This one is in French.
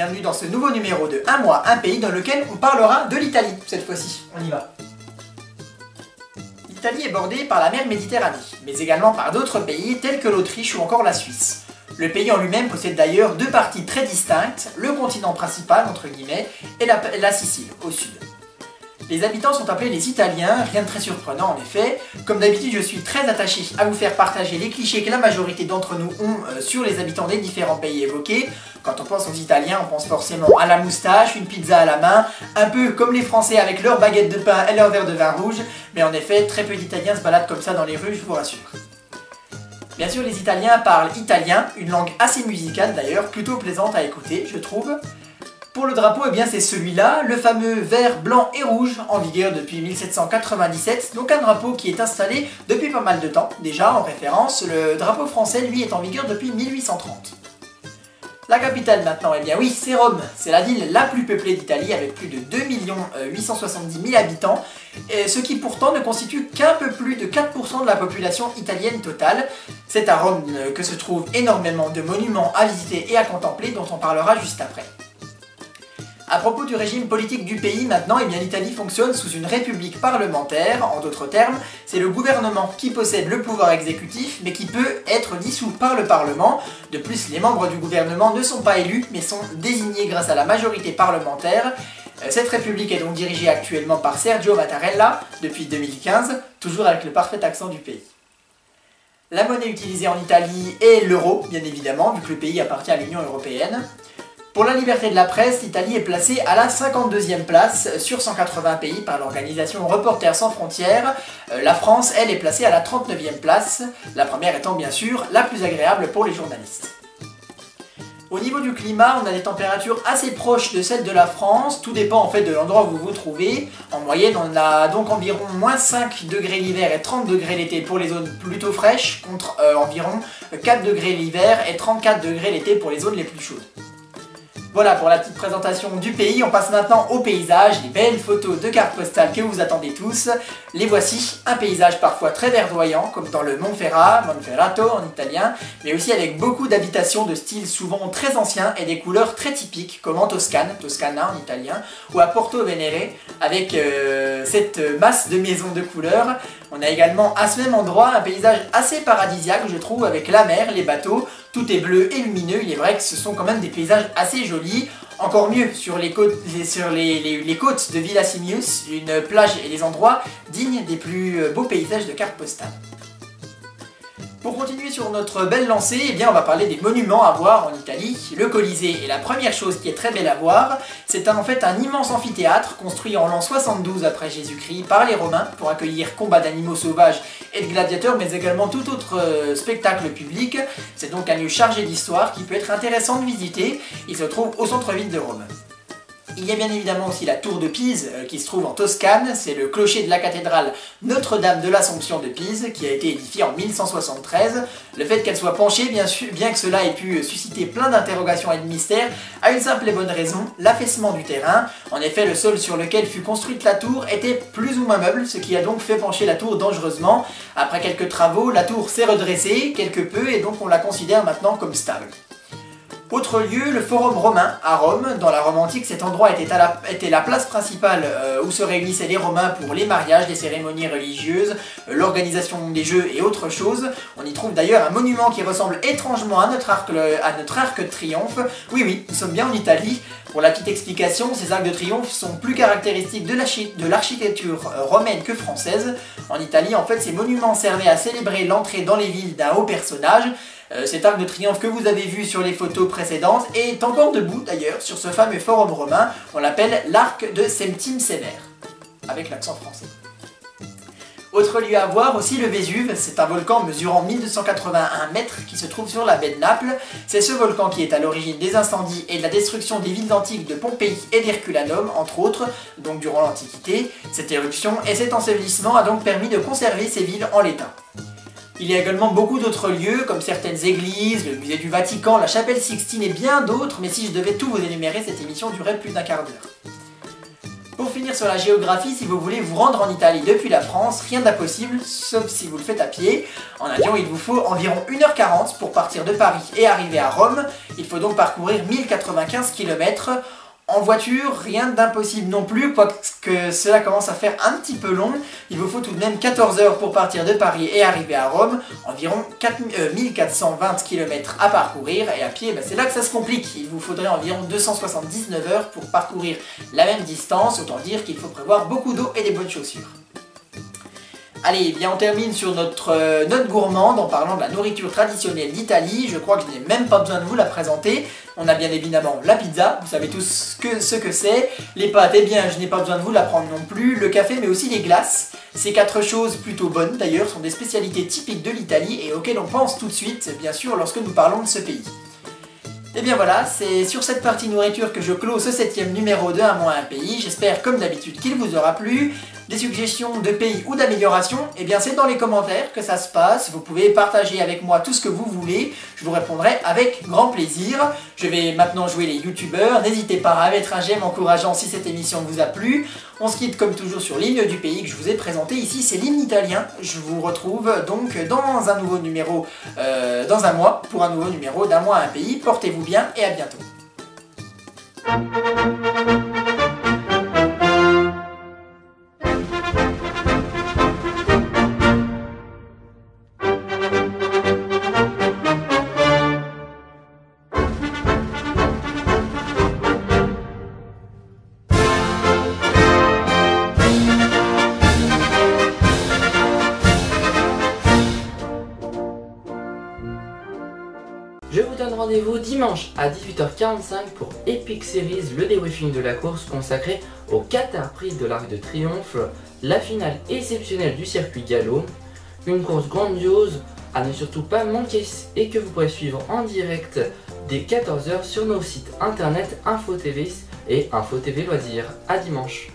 bienvenue dans ce nouveau numéro de Un mois, un pays dans lequel on parlera de l'Italie cette fois-ci. On y va. L'Italie est bordée par la mer Méditerranée, mais également par d'autres pays tels que l'Autriche ou encore la Suisse. Le pays en lui-même possède d'ailleurs deux parties très distinctes, le continent principal entre guillemets et la Sicile au sud. Les habitants sont appelés les Italiens, rien de très surprenant en effet. Comme d'habitude, je suis très attaché à vous faire partager les clichés que la majorité d'entre nous ont sur les habitants des différents pays évoqués. Quand on pense aux Italiens, on pense forcément à la moustache, une pizza à la main, un peu comme les Français avec leur baguette de pain et leur verre de vin rouge, mais en effet, très peu d'Italiens se baladent comme ça dans les rues, je vous rassure. Bien sûr, les Italiens parlent italien, une langue assez musicale d'ailleurs, plutôt plaisante à écouter, je trouve. Pour le drapeau, eh bien c'est celui-là, le fameux vert, blanc et rouge, en vigueur depuis 1797, donc un drapeau qui est installé depuis pas mal de temps. Déjà, en référence, le drapeau français, lui, est en vigueur depuis 1830. La capitale maintenant, eh bien oui, c'est Rome. C'est la ville la plus peuplée d'Italie avec plus de 2 870 000 habitants, ce qui pourtant ne constitue qu'un peu plus de 4% de la population italienne totale. C'est à Rome que se trouvent énormément de monuments à visiter et à contempler, dont on parlera juste après. À propos du régime politique du pays maintenant, eh bien l'Italie fonctionne sous une république parlementaire. En d'autres termes, c'est le gouvernement qui possède le pouvoir exécutif, mais qui peut être dissous par le Parlement. De plus, les membres du gouvernement ne sont pas élus, mais sont désignés grâce à la majorité parlementaire. Cette république est donc dirigée actuellement par Sergio Mattarella, depuis 2015, toujours avec le parfait accent du pays. La monnaie utilisée en Italie est l'euro, bien évidemment, vu que le pays appartient à l'Union européenne. Pour la liberté de la presse, l'Italie est placée à la 52e place sur 180 pays par l'organisation Reporters sans frontières. La France, elle, est placée à la 39e place, la première étant bien sûr la plus agréable pour les journalistes. Au niveau du climat, on a des températures assez proches de celles de la France, tout dépend en fait de l'endroit où vous vous trouvez. En moyenne, on a donc environ moins 5 degrés l'hiver et 30 degrés l'été pour les zones plutôt fraîches, contre environ 4 degrés l'hiver et 34 degrés l'été pour les zones les plus chaudes. Voilà pour la petite présentation du pays, on passe maintenant au paysage, les belles photos de cartes postales que vous attendez tous. Les voici, un paysage parfois très verdoyant, comme dans le Monferrato en italien, mais aussi avec beaucoup d'habitations de style souvent très ancien et des couleurs très typiques, comme en Toscane, Toscana en italien, ou à Porto Venere, avec cette masse de maisons de couleurs. On a également à ce même endroit un paysage assez paradisiaque, je trouve, avec la mer, les bateaux, tout est bleu et lumineux, il est vrai que ce sont quand même des paysages assez jolis. Encore mieux sur les côtes de Villa Simius, une plage et des endroits dignes des plus beaux paysages de cartes postales. Pour continuer sur notre belle lancée, eh bien on va parler des monuments à voir en Italie. Le Colisée est la première chose qui est très belle à voir. C'est en fait un immense amphithéâtre construit en l'an 72 après Jésus-Christ par les Romains pour accueillir combats d'animaux sauvages et de gladiateurs, mais également tout autre spectacle public. C'est donc un lieu chargé d'histoire qui peut être intéressant de visiter. Il se trouve au centre-ville de Rome. Il y a bien évidemment aussi la tour de Pise qui se trouve en Toscane, c'est le clocher de la cathédrale Notre-Dame de l'Assomption de Pise qui a été édifiée en 1173. Le fait qu'elle soit penchée, bien que cela ait pu susciter plein d'interrogations et de mystères, a une simple et bonne raison, l'affaissement du terrain. En effet, le sol sur lequel fut construite la tour était plus ou moins meuble, ce qui a donc fait pencher la tour dangereusement. Après quelques travaux, la tour s'est redressée quelque peu et donc on la considère maintenant comme stable. Autre lieu, le Forum romain à Rome. Dans la Rome antique, cet endroit était la place principale où se réunissaient les Romains pour les mariages, les cérémonies religieuses, l'organisation des jeux et autres choses. On y trouve d'ailleurs un monument qui ressemble étrangement à notre arc de triomphe. Oui, nous sommes bien en Italie. Pour la petite explication, ces arcs de triomphe sont plus caractéristiques de l'architecture romaine que française. En Italie, en fait, ces monuments servaient à célébrer l'entrée dans les villes d'un haut personnage. Cet arc de triomphe que vous avez vu sur les photos précédentes est encore debout d'ailleurs sur ce fameux forum romain, on l'appelle l'arc de Septime Sévère, avec l'accent français. Autre lieu à voir aussi, le Vésuve, c'est un volcan mesurant 1281 mètres qui se trouve sur la baie de Naples. C'est ce volcan qui est à l'origine des incendies et de la destruction des villes antiques de Pompéi et d'Herculanum, entre autres, donc durant l'Antiquité. Cette éruption et cet ensevelissement a donc permis de conserver ces villes en l'état. Il y a également beaucoup d'autres lieux, comme certaines églises, le musée du Vatican, la chapelle Sixtine et bien d'autres, mais si je devais tout vous énumérer, cette émission durerait plus d'1 quart d'heure. Pour finir sur la géographie, si vous voulez vous rendre en Italie depuis la France, rien d'impossible, sauf si vous le faites à pied. En avion, il vous faut environ 1h40 pour partir de Paris et arriver à Rome. Il faut donc parcourir 1095 km. En voiture, rien d'impossible non plus, quoique cela commence à faire un petit peu long. Il vous faut tout de même 14 heures pour partir de Paris et arriver à Rome, environ 1420 km à parcourir, et à pied, c'est là que ça se complique. Il vous faudrait environ 279 heures pour parcourir la même distance, autant dire qu'il faut prévoir beaucoup d'eau et des bonnes chaussures. Allez, bien on termine sur notre note gourmande en parlant de la nourriture traditionnelle d'Italie. Je crois que je n'ai même pas besoin de vous la présenter. On a bien évidemment la pizza, vous savez tous ce que c'est. Les pâtes, eh bien je n'ai pas besoin de vous l'apprendre non plus. Le café, mais aussi les glaces. Ces 4 choses plutôt bonnes d'ailleurs sont des spécialités typiques de l'Italie et auxquelles on pense tout de suite, bien sûr, lorsque nous parlons de ce pays. Et bien voilà, c'est sur cette partie nourriture que je clôt ce 7e numéro de Un mois un pays. J'espère comme d'habitude qu'il vous aura plu. Des suggestions de pays ou d'amélioration, et bien c'est dans les commentaires que ça se passe. Vous pouvez partager avec moi tout ce que vous voulez, je vous répondrai avec grand plaisir. Je vais maintenant jouer les youtubeurs, n'hésitez pas à mettre un j'aime encourageant si cette émission vous a plu. On se quitte comme toujours sur l'hymne du pays que je vous ai présenté ici, c'est l'hymne italien. Je vous retrouve donc dans un nouveau numéro, dans un mois, pour un nouveau numéro d'Un mois un pays. Portez-vous bien et à bientôt. Je vous donne rendez-vous dimanche à 18h45 pour Epic Series, le débriefing de la course consacré au Qatar Prix de l'Arc de Triomphe, la finale exceptionnelle du circuit gallo, une course grandiose à ne surtout pas manquer et que vous pourrez suivre en direct dès 14h sur nos sites internet InfoTV et InfoTV Loisirs. À dimanche.